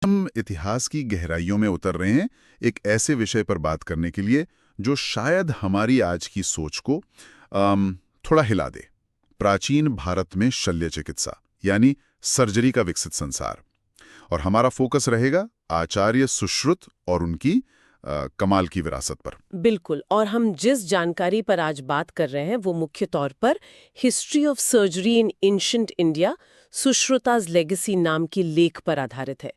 हम इतिहास की गहराइयों में उतर रहे हैं, एक ऐसे विषय पर बात करने के लिए जो शायद हमारी आज की सोच को थोड़ा हिला दे। प्राचीन भारत में शल्य चिकित्सा यानी सर्जरी का विकसित संसार। और हमारा फोकस रहेगा आचार्य सुश्रुत और उनकी कमाल की विरासत पर। बिल्कुल। और हम जिस जानकारी पर आज बात कर रहे हैं वो मुख्य तौर पर history of surgery in ancient India, Sushruta's legacy नाम की लेख पर आधारित है।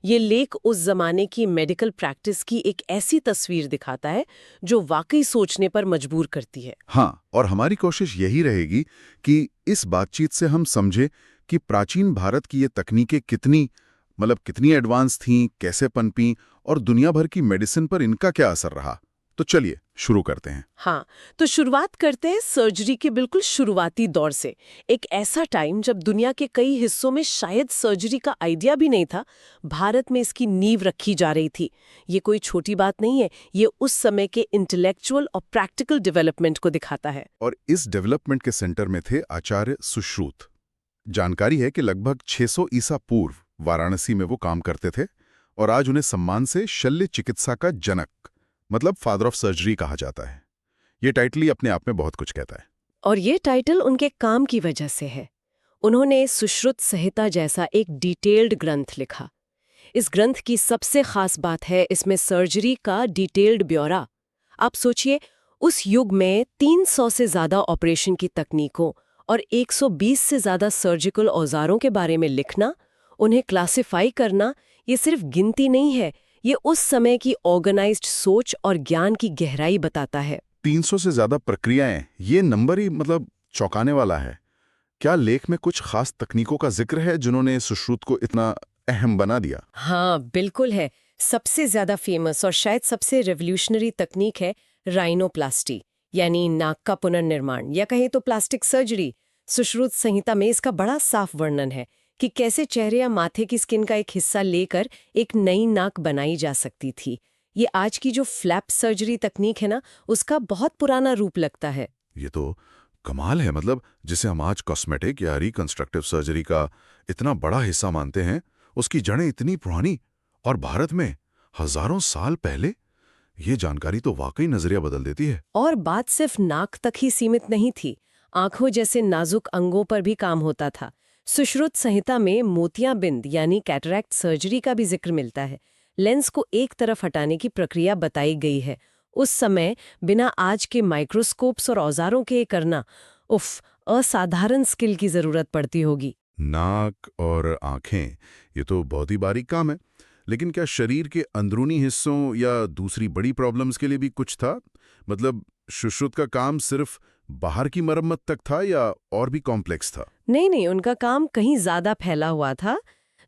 ये लेख उस जमाने की मेडिकल प्रैक्टिस की एक ऐसी तस्वीर दिखाता है जो वाकई सोचने पर मजबूर करती है। हाँ, और हमारी कोशिश यही रहेगी कि इस बातचीत से हम समझे कि प्राचीन भारत की ये तकनीकें कितनी एडवांस थीं, कैसे पनपीं और दुनिया भर की मेडिसिन पर इनका क्या असर रहा। तो चलिए शुरू करते हैं। हाँ, तो शुरुआत करते हैं सर्जरी के बिल्कुल शुरुआती दौर से। एक ऐसा टाइम जब दुनिया के कई हिस्सों में शायद सर्जरी का आइडिया भी नहीं था, भारत में इसकी नींव रखी जा रही थी। ये कोई छोटी बात नहीं है, ये उस समय के इंटेलेक्चुअल और प्रैक्टिकल डेवलपमेंट को दिखाता है। और इस डेवलपमेंट के सेंटर में थे आचार्य सुश्रुत। जानकारी है कि लगभग 600 ईसा पूर्व वाराणसी में वो काम करते थे और आज उन्हें सम्मान से शल्य चिकित्सा का जनक मतलब फादर ऑफ सर्जरी कहा जाता है। ये टाइटल ही अपने आप में बहुत कुछ कहता है। और ये टाइटल उनके काम की वजह से है। उन्होंने सुश्रुत संहिता जैसा एक डिटेल्ड ग्रंथ लिखा। इस ग्रंथ की सबसे खास बात है इसमें सर्जरी का डिटेल्ड ब्यौरा। आप सोचिए, उस युग में 300 से ज्यादा ऑपरेशन की तकनीकों और 120 से ज्यादा सर्जिकल औजारों के बारे में लिखना, उन्हें क्लासिफाई करना, ये सिर्फ गिनती नहीं है, ये उस समय की ऑर्गेनाइज्ड सोच और ज्ञान की गहराई बताता है। 300 से ज्यादा प्रक्रियाएं, ये नंबर ही चौंकाने वाला है। क्या लेख में कुछ खास तकनीकों का जिक्र है जिन्होंने सुश्रुत को इतना अहम बना दिया? हाँ, बिल्कुल है। सबसे ज्यादा फेमस और शायद सबसे रेवोल्यूशनरी तकनीक है राइनोप्लास्टी, यानी नाक का पुनर्निर्माण, या कहें तो प्लास्टिक सर्जरी। सुश्रुत संहिता में इसका बड़ा साफ वर्णन है कि कैसे चेहरे या माथे की स्किन का एक हिस्सा लेकर एक नई नाक बनाई जा सकती थी। ये आज की जो फ्लैप सर्जरी तकनीक है ना, उसका बहुत पुराना रूप लगता है। ये तो कमाल है। जिसे हम आज कॉस्मेटिक या रिकंस्ट्रक्टिव सर्जरी का इतना बड़ा हिस्सा मानते हैं, उसकी जड़ें इतनी पुरानी और भारत में हजारों साल पहले। ये जानकारी तो वाकई नजरिया बदल देती है। और बात सिर्फ नाक तक ही सीमित नहीं थी, आंखों जैसे नाजुक अंगों पर भी काम होता था। सुश्रुत संहिता में मोतियाबिंद यानी कैटरैक्ट सर्जरी का भी जिक्र मिलता है। लेंस को एक तरफ हटाने की प्रक्रिया बताई गई है। उस समय बिना आज के माइक्रोस्कोप्स और औजारों के करना, असाधारण स्किल की जरूरत पड़ती होगी। नाक और आंखें, ये तो बहुत ही बारीक काम है। लेकिन क्या शरीर के अंदरूनी हिस्सों या दूसरी बड़ी प्रॉब्लम्स के लिए भी कुछ था? सुश्रुत का काम सिर्फ बाहर की मरम्मत तक था या और भी कॉम्प्लेक्स था? नहीं नहीं, उनका काम कहीं ज्यादा फैला हुआ था।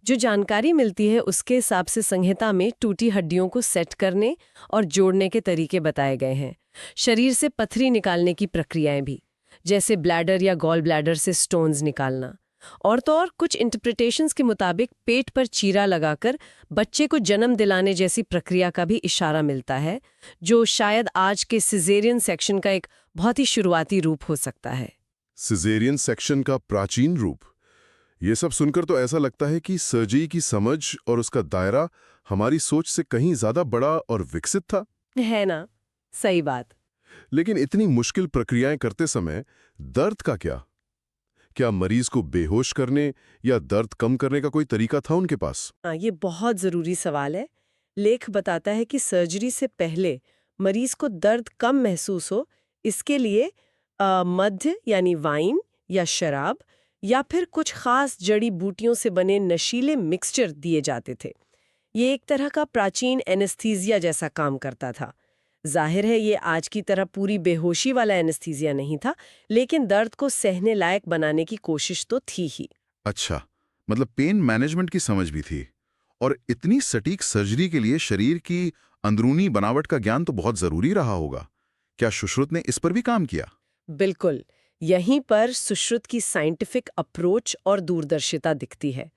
जो जानकारी मिलती है उसके हिसाब से संहिता में टूटी हड्डियों को सेट करने और जोड़ने के तरीके बताए गए हैं। शरीर से पथरी निकालने की प्रक्रियाएं भी, जैसे ब्लैडर या गॉल ब्लैडर से स्टोन्स निकालना। और तो और कुछ इंटरप्रिटेशंस के मुताबिक पेट पर चीरा लगाकर बच्चे को जन्म दिलाने जैसी प्रक्रिया का भी इशारा मिलता है, जो शायद आज के सिजेरियन सेक्शन का एक बहुत ही शुरुआती रूप हो सकता है। सिजेरियन सेक्शन का प्राचीन रूप। ये सब सुनकर तो ऐसा लगता है कि सर्जरी की समझ और उसका दायरा हमारी सोच से कहीं ज्यादा बड़ा और विकसित था। है ना? सही बात। लेकिन इतनी मुश्किल प्रक्रियाएं करते समय दर्द का क्या? क्या मरीज को बेहोश करने या दर्द कम करने का कोई तरीका था उनके पास? हाँ, ये बहुत ज़रूरी सवाल है। लेख बताता है कि सर्जरी से पहले मरीज को दर्द कम महसूस हो, इसके लिए मद्य यानी वाइन या शराब या फिर कुछ खास जड़ी बूटियों से बने नशीले मिक्सचर दिए जाते थे। ये एक तरह का प्राचीन एनेस्थीसिया जैसा काम करता था। जाहिर है ये आज की तरह पूरी बेहोशी वाला एनेस्थीसिया नहीं था, लेकिन दर्द को सहने लायक बनाने की कोशिश तो थी ही। अच्छा, पेन मैनेजमेंट की समझ भी थी। और इतनी सटीक सर्जरी के लिए शरीर की अंदरूनी बनावट का ज्ञान तो बहुत जरूरी रहा होगा। क्या सुश्रुत ने इस पर भी काम किया? बिल्कुल। यहीं पर सुश्रुत की साइंटिफिक अप्रोच और दूरदर्शिता दिखती है।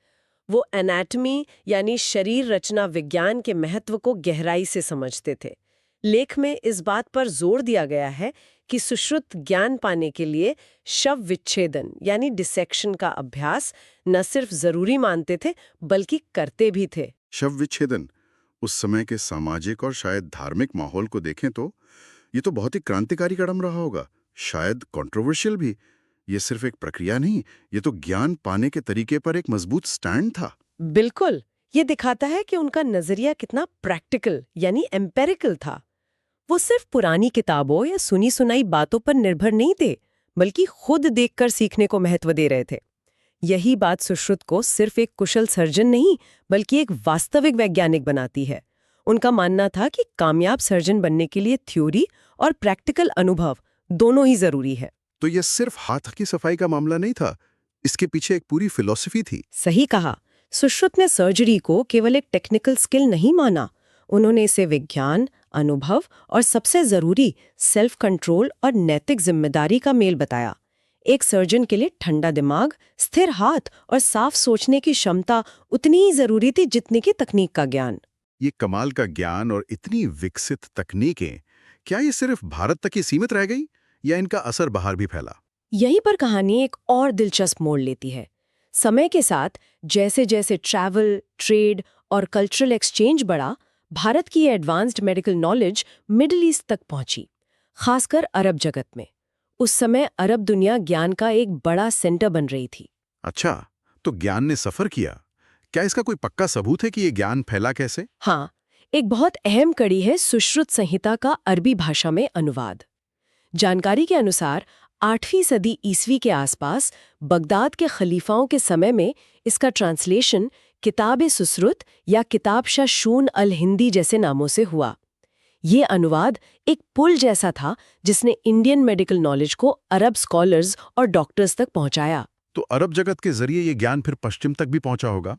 वो एनाटमी यानी शरीर रचना विज्ञान के महत्व को गहराई से समझते थे। लेख में इस बात पर जोर दिया गया है कि सुश्रुत ज्ञान पाने के लिए शव विच्छेदन यानी डिसेक्शन का अभ्यास न सिर्फ जरूरी मानते थे, बल्कि करते भी थे। शव विच्छेदन उस समय के सामाजिक और शायद धार्मिक माहौल को देखें तो ये तो बहुत ही क्रांतिकारी कदम रहा होगा, शायद कंट्रोवर्शियल भी। ये सिर्फ एक प्रक्रिया नहीं, ये तो ज्ञान पाने के तरीके पर एक मजबूत स्टैंड था। बिल्कुल, ये दिखाता है कि उनका नजरिया कितना प्रैक्टिकल यानी एम्पेरिकल था। वो सिर्फ पुरानी किताबों या सुनी सुनाई बातों पर निर्भर नहीं थे, बल्कि खुद देखकर सीखने को महत्व दे रहे थे। यही बात सुश्रुत को सिर्फ एक कुशल सर्जन नहीं, बल्कि एक वास्तविक वैज्ञानिक बनाती है। उनका मानना था कि कामयाब सर्जन बनने के लिए थ्योरी और प्रैक्टिकल अनुभव दोनों ही जरूरी है। तो ये सिर्फ हाथ की सफाई का मामला नहीं था, इसके पीछे एक पूरी फिलॉसफी थी। सही कहा, सुश्रुत ने सर्जरी को केवल एक टेक्निकल स्किल नहीं माना, उन्होंने इसे विज्ञान, अनुभव और सबसे जरूरी सेल्फ कंट्रोल और नैतिक जिम्मेदारी का मेल बताया। एक सर्जन के लिए ठंडा दिमाग, स्थिर हाथ और साफ सोचने की क्षमता उतनी ही जरूरी थी जितनी कि तकनीक का ज्ञान। ये कमाल का ज्ञान और इतनी विकसित तकनीकें, क्या ये सिर्फ भारत तक ही सीमित रह गई या इनका असर बाहर भी फैला? यहीं पर कहानी एक और दिलचस्प मोड़ लेती है। समय के साथ जैसे जैसे ट्रैवल, ट्रेड और कल्चरल एक्सचेंज बढ़ा, भारत की advanced medical knowledge middle east तक पहुंची, खासकर अरब जगत में। उस समय अरब दुनिया ज्ञान का एक बड़ा सेंटर बन रही थी। अच्छा, तो ज्ञान ने सफर किया। क्या इसका कोई पक्का सबूत है कि ये ज्ञान फैला कैसे? हाँ, एक बहुत अहम कड़ी है सुश्रुत संहिता का अरबी भाषा में अनुवाद। जानकारी के अनुसार 8वीं सदी ईस्वी के आसपास बगदाद के खलीफाओं के समय में इसका ट्रांसलेशन किताब-ए-सुसरुत या किताब-शाह-शून अल-हिंदी जैसे नामों से हुआ। ये अनुवाद एक पुल जैसा था जिसने इंडियन मेडिकल नॉलेज को अरब स्कॉलर्स और डॉक्टर्स तक पहुंचाया। तो अरब जगत के जरिए ये ज्ञान फिर पश्चिम तक भी पहुंचा होगा।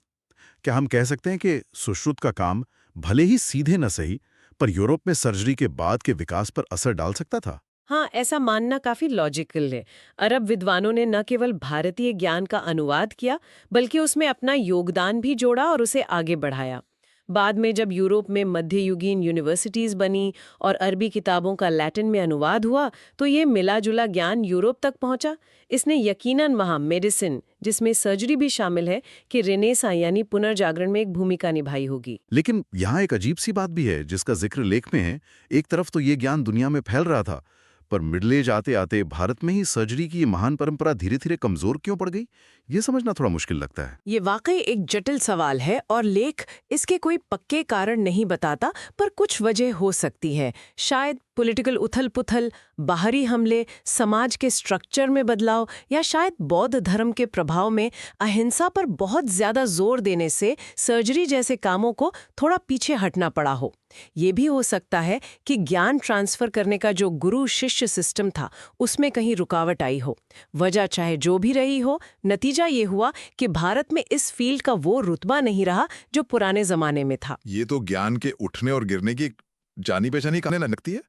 क्या हम कह सकते हैं कि सुश्रुत का काम भले ही सीधे न सही, पर यूरोप में सर्जरी के बाद के विकास पर असर डाल सकता था? हाँ, ऐसा मानना काफी लॉजिकल है। अरब विद्वानों ने न केवल भारतीय ज्ञान का अनुवाद किया, बल्कि उसमें अपना योगदान भी जोड़ा और उसे आगे बढ़ाया। बाद में जब यूरोप में मध्ययुगीन यूनिवर्सिटीज बनी और अरबी किताबों का लैटिन में अनुवाद हुआ, तो ये मिला जुला ज्ञान यूरोप तक पहुंचा। इसने यकीनन वहाँ मेडिसिन, जिसमें सर्जरी भी शामिल है, कि रेनेसा यानी पुनर्जागरण में एक भूमिका निभाई होगी। लेकिन यहाँ एक अजीब सी बात भी है जिसका जिक्र लेख में है। एक तरफ तो ये ज्ञान दुनिया में फैल रहा था, पर मिडिल एज आते आते भारत में ही सर्जरी की ये महान परंपरा धीरे धीरे कमजोर क्यों पड़ गई, ये समझना थोड़ा मुश्किल लगता है। ये वाकई एक जटिल सवाल है और लेख इसके कोई पक्के कारण नहीं बताता, पर कुछ वजह हो सकती है। शायद पॉलिटिकल उथल-पुथल, बाहरी हमले, समाज के स्ट्रक्चर में बदलाव, या शायद बौद्ध धर्म के प्रभाव में अहिंसा पर बहुत ज्यादा जोर देने से सर्जरी जैसे कामों को थोड़ा पीछे हटना पड़ा हो। ये भी हो सकता है कि ज्ञान ट्रांसफर करने का जो गुरु शिष्य सिस्टम था, उसमें कहीं रुकावट आई हो। वजह चाहे जो भी रही हो, नतीजा ये हुआ कि भारत में इस फील्ड का वो रुतबा नहीं रहा जो पुराने जमाने में था। ये तो ज्ञान के उठने और गिरने की जानी पहचानी कहानी लगती है।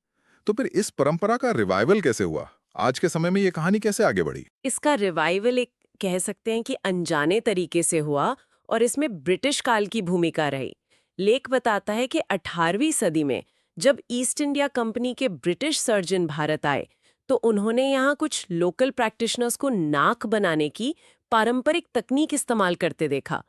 तो फिर इस परंपरा का रिवाइवल कैसे हुआ? आज के समय में ये कहानी कैसे आगे बढ़ी? इसका रिवाइवल एक कह सकते हैं कि अनजाने तरीके से हुआ, और इसमें ब्रिटिश काल की भूमिका रही। लेख बताता है कि 18वीं सदी में जब ईस्ट इंडिया कंपनी के ब्रिटिश सर्जन भारत आए, तो उन्होंने यहाँ कुछ लोकल प्रैक्टिशनर्स को नाक बनाने की पारंपरिक तकनीक इस्तेमाल करते देखा।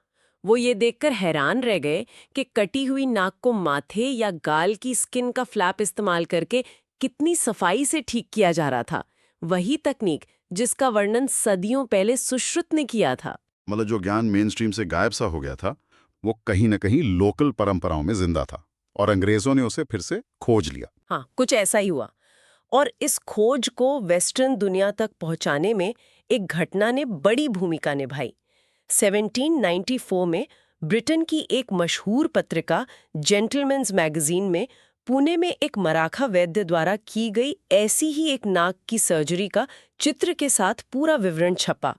वो ये देखकर हैरान रह गए कि कटी हुई नाक को माथे या गाल की स्किन का फ्लैप इस्तेमाल करके कितनी सफाई से ठीक किया जा रहा था। वही तकनीक जिसका वर्णन सदियों पहले सुश्रुत ने किया था। मतलब जो ज्ञान मेन स्ट्रीम से गायब सा हो गया था, वो कहीं न कहीं लोकल परंपराओं में जिंदा था, और अंग्रेजों ने उसे फिर से खोज लिया। हाँ, कुछ ऐसा ही हुआ। और इस खोज को वेस्टर्न दुनिया तक पहुंचाने में एक घटना ने बड़ी भूमिका निभाई। 1794 में ब्रिटेन की एक मशहूर पत्रिका जेंटलमैन्स मैगजीन में पुणे में एक मराठा वैद्य द्वारा की गई ऐसी ही एक नाक की सर्जरी का चित्र के साथ पूरा विवरण छपा।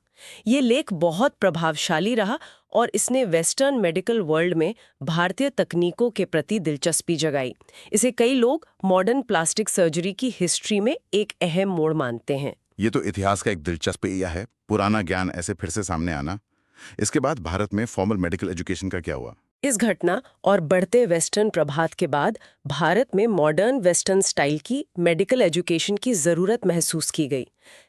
ये लेख बहुत प्रभावशाली रहा और इसने वेस्टर्न मेडिकल वर्ल्ड में भारतीय तकनीकों के प्रति दिलचस्पी जगाई। इसे कई लोग मॉडर्न प्लास्टिक सर्जरी की हिस्ट्री में एक अहम मोड़ मानते हैं। ये तो इतिहास का एक दिलचस्प एरिया है, पुराना ज्ञान ऐसे फिर से सामने आना। इसके बाद भारत में फॉर्मल मेडिकल एजुकेशन का क्या हुआ? इस घटना और बढ़ते वेस्टर्न प्रभाव के बाद भारत में मॉडर्न वेस्टर्न स्टाइल की मेडिकल एजुकेशन की जरूरत महसूस की गई।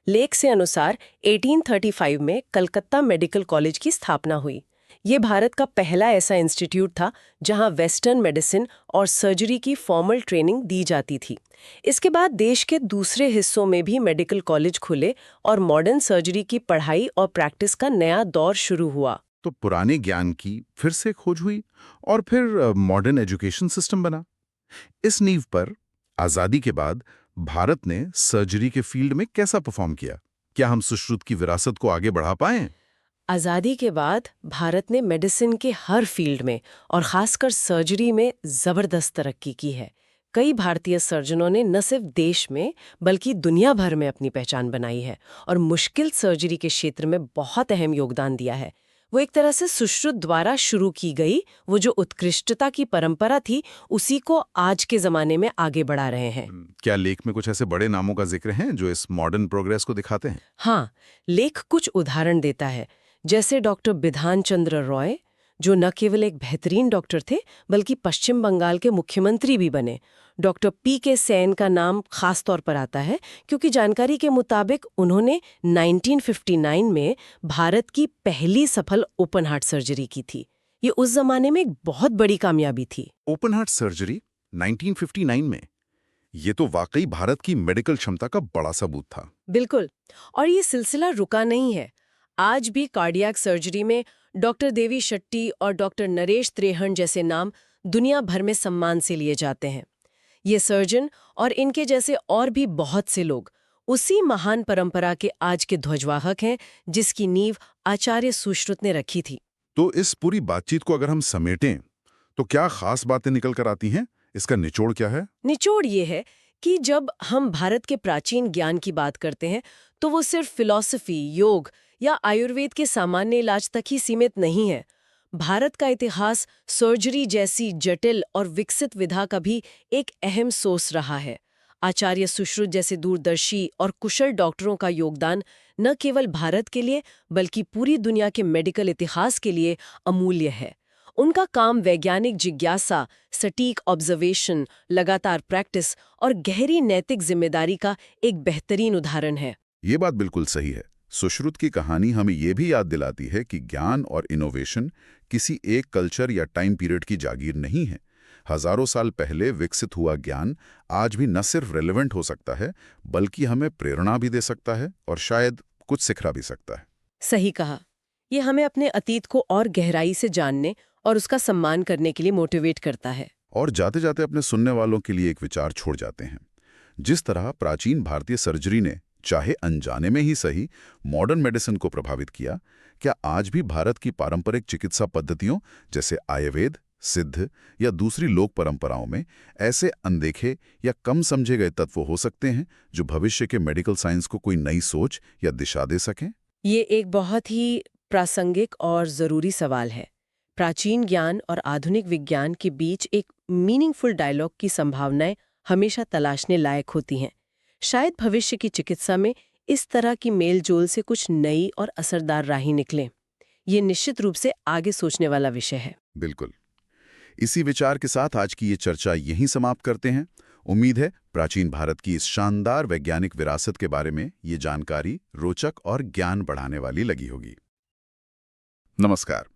लेख से अनुसार 1835 में कलकत्ता मेडिकल कॉलेज की स्थापना हुई। ये भारत का पहला ऐसा इंस्टीट्यूट था जहां वेस्टर्न मेडिसिन और सर्जरी की फॉर्मल ट्रेनिंग दी जाती थी। इसके बाद देश के दूसरे हिस्सों में भी मेडिकल कॉलेज खुले और मॉडर्न सर्जरी की पढ़ाई और प्रैक्टिस का नया दौर शुरू हुआ। तो पुराने ज्ञान की फिर से खोज हुई और फिर मॉडर्न एजुकेशन सिस्टम बना। इस नींव पर आजादी के बाद भारत ने सर्जरी के फील्ड में कैसा परफॉर्म किया? क्या हम सुश्रुत की विरासत को आगे बढ़ा पाए? आज़ादी के बाद भारत ने मेडिसिन के हर फील्ड में और खासकर सर्जरी में ज़बरदस्त तरक्की की है। कई भारतीय सर्जनों ने न सिर्फ देश में बल्कि दुनिया भर में अपनी पहचान बनाई है और मुश्किल सर्जरी के क्षेत्र में बहुत अहम योगदान दिया है। वो एक तरह से सुश्रुत द्वारा शुरू की गई वो जो उत्कृष्टता की परंपरा थी, उसी को आज के ज़माने में आगे बढ़ा रहे हैं। क्या लेख में कुछ ऐसे बड़े नामों का जिक्र है जो इस मॉडर्न प्रोग्रेस को दिखाते हैं? हाँ, लेख कुछ उदाहरण देता है, जैसे डॉक्टर बिधान चंद्र रॉय, जो न केवल एक बेहतरीन डॉक्टर थे बल्कि पश्चिम बंगाल के मुख्यमंत्री भी बने। Doctor PK. सेन का नाम खास तौर पर आता है क्योंकि जानकारी के मुताबिक उन्होंने 1959 में भारत की पहली सफल ओपन हार्ट सर्जरी की थी। ये उस जमाने में एक बहुत बड़ी कामयाबी थी। ओपन हार्ट सर्जरी 1959 में, ये तो वाकई भारत की मेडिकल क्षमता का बड़ा सबूत था। बिल्कुल, और ये सिलसिला रुका नहीं है। आज भी कार्डियक सर्जरी में डॉक्टर देवी शेट्टी और डॉक्टर नरेश त्रेहन जैसे नाम दुनिया भर में सम्मान से लिए जाते हैं। ये सर्जन और इनके जैसे और भी बहुत से लोग उसी महान परंपरा के आज के ध्वजवाहक हैं जिसकी नींव आचार्य सुश्रुत ने रखी थी। तो इस पूरी बातचीत को अगर हम समेटें तो क्या खास बातें निकल कर आती हैं? इसका निचोड़ क्या है? निचोड़ ये है कि जब हम भारत के प्राचीन ज्ञान की बात करते हैं तो वो सिर्फ फिलॉसफी, योग या आयुर्वेद के सामान्य इलाज तक ही सीमित नहीं है। भारत का इतिहास सर्जरी जैसी जटिल और विकसित विधा का भी एक अहम सोर्स रहा है। आचार्य सुश्रुत जैसे दूरदर्शी और कुशल डॉक्टरों का योगदान न केवल भारत के लिए बल्कि पूरी दुनिया के मेडिकल इतिहास के लिए अमूल्य है। उनका काम वैज्ञानिक जिज्ञासा, सटीक ऑब्जर्वेशन, लगातार प्रैक्टिस और गहरी नैतिक जिम्मेदारी का एक बेहतरीन उदाहरण है। ये बात बिल्कुल सही है। सुश्रुत की कहानी हमें ये भी याद दिलाती है कि ज्ञान और इनोवेशन किसी एक कल्चर या टाइम पीरियड की जागीर नहीं है। हजारों साल पहले विकसित हुआ ज्ञान आज भी न सिर्फ रेलेवेंट हो सकता है बल्कि हमें प्रेरणा भी दे सकता है और शायद कुछ सिखा भी सकता है। सही कहा। ये हमें अपने अतीत को और गहराई से जानने और उसका सम्मान करने के लिए मोटिवेट करता है। और जाते जाते अपने सुनने वालों के लिए एक विचार छोड़ जाते हैं। जिस तरह प्राचीन भारतीय सर्जरी ने चाहे अनजाने में ही सही मॉडर्न मेडिसिन को प्रभावित किया, क्या आज भी भारत की पारंपरिक चिकित्सा पद्धतियों जैसे आयुर्वेद, सिद्ध या दूसरी लोक परंपराओं में ऐसे अनदेखे या कम समझे गए तत्व हो सकते हैं जो भविष्य के मेडिकल साइंस को कोई नई सोच या दिशा दे सकें? ये एक बहुत ही प्रासंगिक और ज़रूरी सवाल है। प्राचीन ज्ञान और आधुनिक विज्ञान के बीच एक मीनिंगफुल डायलॉग की संभावनाएं हमेशा तलाशने लायक होती हैं। शायद भविष्य की चिकित्सा में इस तरह की मेलजोल से कुछ नई और असरदार राहें निकलें। ये निश्चित रूप से आगे सोचने वाला विषय है। बिल्कुल। इसी विचार के साथ आज की ये चर्चा यहीं समाप्त करते हैं। उम्मीद है प्राचीन भारत की इस शानदार वैज्ञानिक विरासत के बारे में ये जानकारी रोचक और ज्ञान बढ़ाने वाली लगी होगी। नमस्कार।